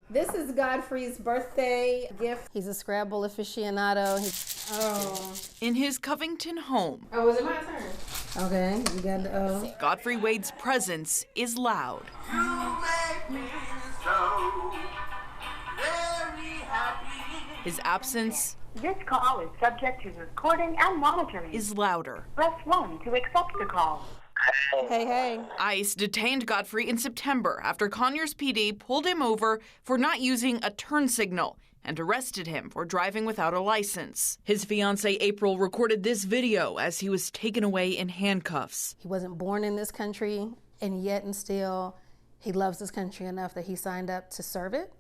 This is Godfrey's birthday gift. He's a Scrabble aficionado. In his Covington home. Oh, was it my turn? Okay, you got the O. Godfrey Wade's presence is loud. You make me so very happy. His absence This call is subject to recording and monitoring. is louder. Press 1 to accept the call. Hey. ICE detained Godfrey in September after Conyers PD pulled him over for not using a turn signal and arrested him for driving without a license. His fiancée April recorded this video as he was taken away in handcuffs. He wasn't born in this country, and yet and still, he loves this country enough that he signed up to serve it.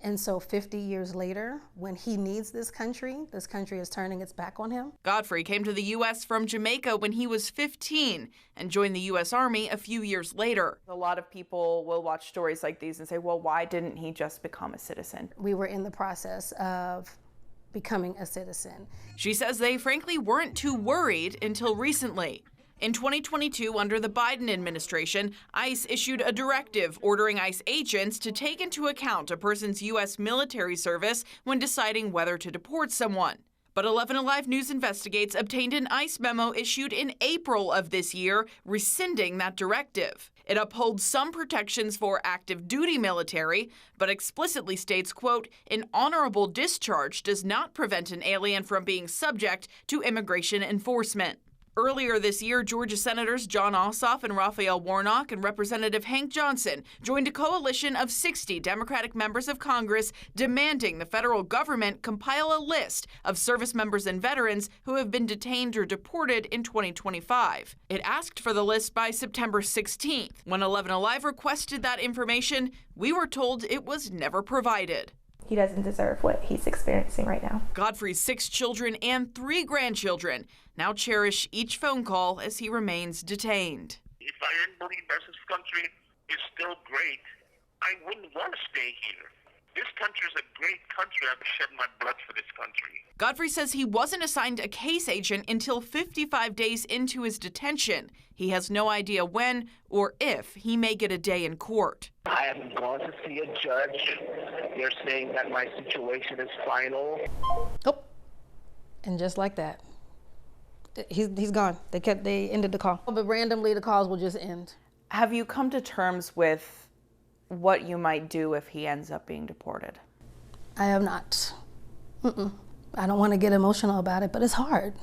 And so 50 years later, when he needs this country is turning its back on him. Godfrey came to the U.S. from Jamaica when he was 15 and joined the U.S. Army a few years later. A lot of people will watch stories like these and say, well, why didn't he just become a citizen? We were in the process of becoming a citizen. She says they frankly weren't too worried until recently. In 2022, under the Biden administration, ICE issued a directive ordering ICE agents to take into account a person's U.S. military service when deciding whether to deport someone. But 11 Alive News Investigates obtained an ICE memo issued in April of this year, rescinding that directive. It upholds some protections for active duty military, but explicitly states, quote, an honorable discharge does not prevent an alien from being subject to immigration enforcement. Earlier this year, Georgia Senators John Ossoff and Raphael Warnock and Representative Hank Johnson joined a coalition of 60 Democratic members of Congress demanding the federal government compile a list of service members and veterans who have been detained or deported in 2025. It asked for the list by September 16th. When 11 Alive requested that information, we were told it was never provided. He doesn't deserve what he's experiencing right now. Godfrey's 6 children and 3 grandchildren now cherish each phone call as he remains detained. If I didn't believe that this country is still great, I wouldn't want to stay here. This country is a great country. I've shed my blood for this country. Godfrey says he wasn't assigned a case agent until 55 days into his detention. He has no idea when or if he may get a day in court. I haven't gone to see a judge. They're saying that my situation is final. Oh, and just like that, he's gone. They ended the call. But randomly, the calls will just end. Have you come to terms with what you might do if he ends up being deported? I have not. I don't want to get emotional about it, but it's hard.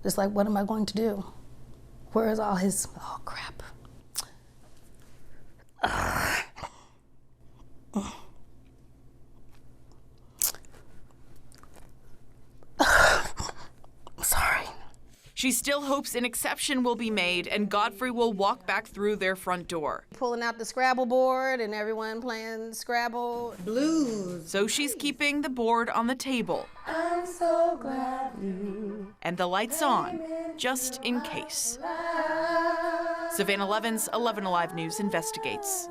It's like, what am I going to do? Where is all his, oh crap. Sorry. She still hopes an exception will be made and Godfrey will walk back through their front door. Pulling out the Scrabble board and everyone playing Scrabble blues. So she's keeping the board on the table. I'm so glad you and the lights on, just in case. Savannah Levins, 11 Alive News Investigates.